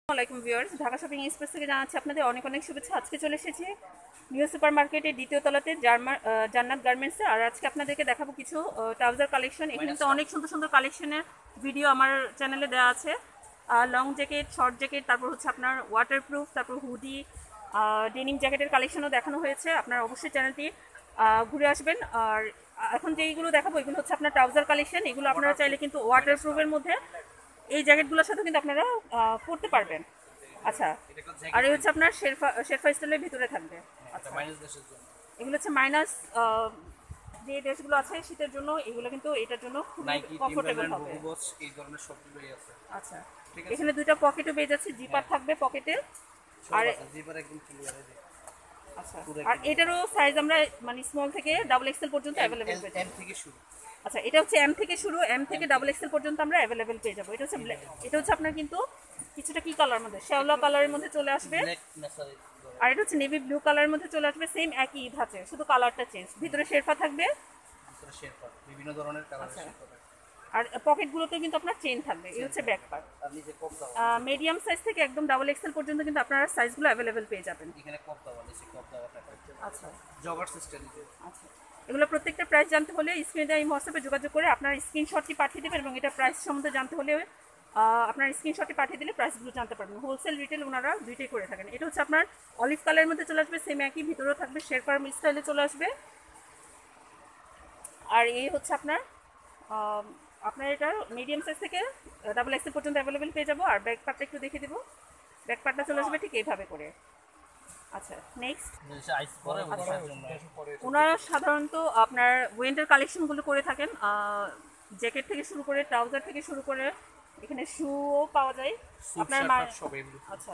আসসালামাইকুম viewers, Dhaka shopping express থেকে জানাচ্ছি আপনাদের অনেক অনেক শুভেচ্ছা। আজকে চলে এসেছি নিউ সুপার মার্কেটের দ্বিতীয় তলাতে জান্নাত গার্মেন্টসে। আর আজকে আপনাদেরকে দেখাবো কিছু ট্রাউজার কালেকশন। এখানে কিন্তু অনেক সুন্দর সুন্দর কালেকশনের ভিডিও আমার চ্যানেলে দেওয়া আছে। লং জ্যাকেট, শর্ট জ্যাকেট, তারপর হচ্ছে আপনার ওয়াটারপ্রুফ, তারপর হুডি, ডেনিম জ্যাকেটের কালেকশনও দেখানো হয়েছে। আপনার অবশ্যই চ্যানেলটি ঘুরে আসবেন। আর এখন যেইগুলো দেখাবো এগুলো হচ্ছে আপনার ট্রাউজার কালেকশন। এগুলো আপনারা চাইলে কিন্তু ওয়াটারপ্রুফের মধ্যে এই জ্যাকেটগুলোর সাথে কিন্তু আপনারা পরতে পারবেন। আচ্ছা, আর এই হচ্ছে আপনার শেরফা স্টাইলের ভিতরে থাকবে। আচ্ছা, এগুলো হচ্ছে মাইনাস যে দেশগুলো আছে শীতের জন্য, এগুলো কিন্তু এটার জন্য খুবই কমফোর্টেবল হবে। এই ধরনের সবগুলোই আছে। আচ্ছা, এখানে দুইটা পকেটও পেয়ে যাচ্ছে, জিপার থাকবে পকেটে। আর জিপার একদম ক্লিয়ার আছে। আচ্ছা, আর এটারও সাইজ আমরা মানে স্মল থেকে ডাবল এক্সেল পর্যন্ত अवेलेबल পেয়ে এম থেকে শুরু। আচ্ছা, এটা হচ্ছে এম থেকে শুরু, এম থেকে ডাবল এক্সেল পর্যন্ত আমরা अवेलेबल পেয়ে যাবো। এটা হচ্ছে আপনার কিন্তু কিছুটা কি কালার মধ্যে, শ্যাওলা কালারের মধ্যে চলে আসবে। আর এটা হচ্ছে নেভি ব্লু কালারের মধ্যে চলে আসবে, সেম একই ধাঁচে, শুধু কালারটা চেঞ্জ। ভিতরে শেরফা থাকবে, শেরপা বিভিন্ন ধরনের কালার শেরপা। আর পকেটগুলোতে কিন্তু আপনার চেইন থাকবে। এই হচ্ছে ব্যাক পার্ট। আর নিচে কপ দাও। মিডিয়াম সাইজ থেকে একদম ডাবল এক্সেল পর্যন্ত কিন্তু আপনারা সাইজগুলো अवेलेबल পেয়ে যাবেন। এখানে কপ দাও, নিচে কপ দাও থাকে। আচ্ছা, জগার সিস্টেম দিতে। আচ্ছা, এগুলো প্রত্যেকটা প্রাইস জানতে হলে স্ক্রিনে দেওয়া এই হোয়াটসঅ্যাপে যোগাযোগ করে আপনার স্ক্রিনশটটি পাঠিয়ে দেবেন, এবং এটা প্রাইস সম্বন্ধে জানতে হলে আপনার স্ক্রিনশটটি পাঠিয়ে দিলে প্রাইসগুলো জানতে পারবেন। হোলসেল রিটেল ওনারা দুইটাই করে থাকেন। এটা হচ্ছে আপনার অলিভ কালারের মধ্যে চলে আসবে, সেম একই ভিতরেও থাকবে, শেরপার স্টাইলে চলে আসবে। আর এই হচ্ছে আপনার আপনার এটা মিডিয়াম সাইজ থেকে ডাবল এক্সেল পর্যন্ত অ্যাভেলেবেল পেয়ে যাবো। আর ব্যাক পার্টটা একটু দেখে দেবো, ব্যাক পার্টটা চলে আসবে ঠিক এইভাবে করে। আচ্ছা, নেক্সট ওনারা সাধারণত আপনার উইন্টার কালেকশনগুলো করে থাকেন, জ্যাকেট থেকে শুরু করে, ট্রাউজার থেকে শুরু করে, এখানে শুও পাওয়া যায় আপনার। আচ্ছা,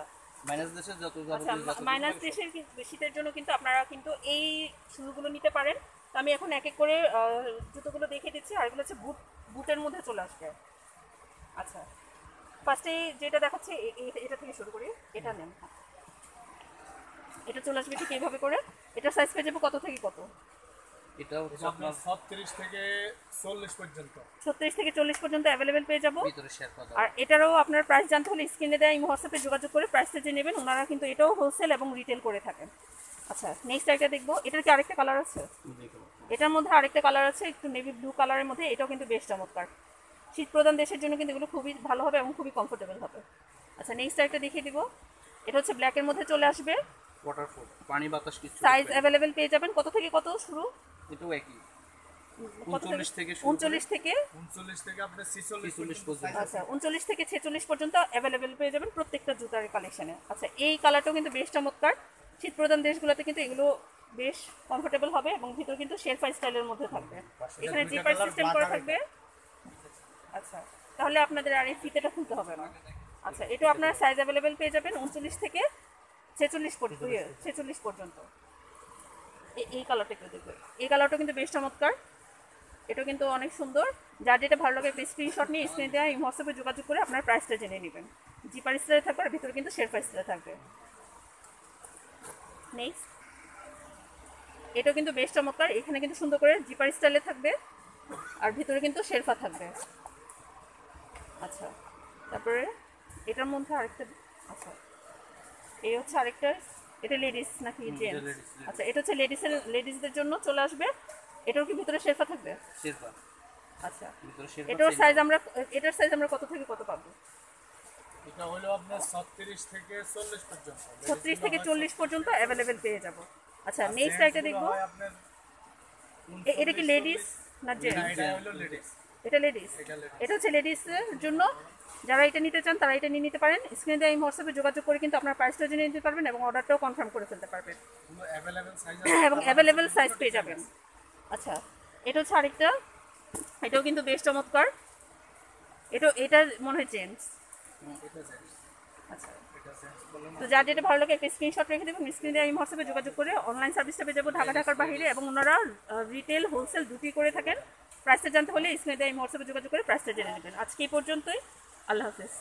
মাইনাস দেশের যত মাইনাস দেশের শীতের জন্য কিন্তু আপনারা কিন্তু এই শুগুলো নিতে পারেন। তো আমি এখন এক এক করে জুতোগুলো দেখিয়ে দিচ্ছি। আর এগুলো হচ্ছে বুটের মধ্যে চলে আসবে। আচ্ছা, ফার্স্টে যেটা দেখাচ্ছে এটা থেকে শুরু করি, এটা নেন। এটা চলে আসবে ঠিক এইভাবে করে। এটা সাইজ পেয়ে যাবো কত থেকে কত? এটা হচ্ছে আপনার 36 থেকে 40 পর্যন্ত। 36 থেকে 40 পর্যন্ত अवेलेबल পেয়ে যাবো। ভিতরে শেরপা দাও। আর এটারও আপনার প্রাইস জানতে হলে স্ক্রিনে দেওয়া এই হোয়াটসঅ্যাপে যোগাযোগ করে প্রাইসটা জেনে নেবেন। ওনারা কিন্তু এটাও হোলসেল এবং রিটেল করে থাকেন। আচ্ছা, নেক্সট একটা দেখবো। এটার কি আরেকটা কালার আছে? এটার মধ্যে আরেকটা কালার আছে, একটু নেভি ব্লু কালারের মধ্যে। এটাও কিন্তু বেশ চমৎকার। শীত প্রধান দেশের জন্য কিন্তু এগুলো খুবই ভালো হবে এবং খুবই কমফোর্টেবল হবে। আচ্ছা, নেক্সট একটা দেখিয়ে দিব। এটা হচ্ছে ব্ল্যাকের মধ্যে চলে আসবে, ওয়াটারপ্রুফ, পানি বাতাস কিছু। সাইজ अवेलेबल পেয়ে যাবেন। কত থেকে কত শুরু? এটাও একই। কত 39 থেকে শুরু 39 থেকে 39 থেকে আপনার 46 পর্যন্ত। আচ্ছা, 39 থেকে 46 পর্যন্ত अवेलेबल পেয়ে যাবেন প্রত্যেকটা জুতার কালেকশনে। আচ্ছা, এই কালারটাও কিন্তু বেশ চমৎকার। শীত প্রধান দেশগুলোতে কিন্তু এগুলো বেশ কমফোর্টেবল হবে এবং ভিতর কিন্তু শেরফা স্টাইলের মধ্যে থাকবে। এখানে জিপার সিস্টেম করা থাকবে। আচ্ছা, তাহলে আপনাদের আর এই ফিতেটা খুলতে হবে না। আচ্ছা, এটাও আপনার সাইজ अवेलेबल পেয়ে যাবেন 39 থেকে 46 পর্যন্ত। এই কালারটা একটু দেখবেন, এই কালারটা কিন্তু বেশ চমৎকার। এটা কিন্তু অনেক সুন্দর। যার যেটা ভালো লাগে একটা স্ক্রিনশট নিয়ে স্ক্রিনে দেওয়া এই হোয়াটসঅ্যাপে যোগাযোগ করে আপনার প্রাইসটা জেনে নেবেন। জিপার স্টাইলে থাকবে আর ভিতরে কিন্তু শেরফা স্টাইলে থাকবে। নেক্সট, এটাও কিন্তু বেশ চমৎকার। এখানে কিন্তু সুন্দর করে জিপার স্টাইলে থাকবে আর ভিতরে কিন্তু শেরফা থাকবে। আচ্ছা, তারপরে এটার মধ্যে আরেকটা। আচ্ছা, এই হচ্ছে আরেকটা। এটা লেডিস নাকি জেন্টস? আচ্ছা, এটা হচ্ছে লেডিসদের জন্য চলে আসবে। এটাও কি ভিতরে শেরফা থাকবে? শেরপা। আচ্ছা, ভিতরে শেরপা। এটার সাইজ আমরা কত থেকে কত পাবো? এটা হলো আপনার 36 থেকে 40 পর্যন্ত। 36 থেকে 40 পর্যন্ত अवेलेबल পেয়ে যাব। আচ্ছা, নেক্সট একটা দেখবো। এটা কি লেডিস না জেন্টস? এটা হলো লেডিস। এটা লেডিস। এটা হচ্ছে লেডিসের জন্য। যারা এটা নিতে চান তারা এটা নিয়ে নিতে পারেন। স্ক্রিনে দেওয়া এই হোয়াটসঅ্যাপে যোগাযোগ করে কিন্তু আপনার প্রাইসটা জেনে নিতে পারবেন এবং অর্ডারটাও কনফার্ম করে ফেলতে পারবেন এগুলো अवेलेबल সাইজ এবং अवेलेबल সাইজ পেয়ে যাবেন। আচ্ছা, এটা হচ্ছে আরেকটা। এটাও কিন্তু বেশ চমৎকার। এটা মনে হয় জেন্টস। এটা জেন্টস। আচ্ছা, এটা জেন্টস বলেন। তো যার যেটা ভালো লাগে একটা স্ক্রিনশট রেখে দেবেন। স্ক্রিনে দেওয়া এই হোয়াটসঅ্যাপে যোগাযোগ করে অনলাইন সার্ভিসটা পেয়ে যাবো ঢাকার বাইরে, এবং ওনারা রিটেল হোলসেল দুটি করে থাকেন। প্রাইসটা জানতে হলে স্ক্রিনে দেওয়া এই হোয়াটসঅ্যাপে যোগাযোগ করে প্রাইসটা জেনে নেবেন। আজকে এই পর্যন্তই। আল্লাহ হাফেজ।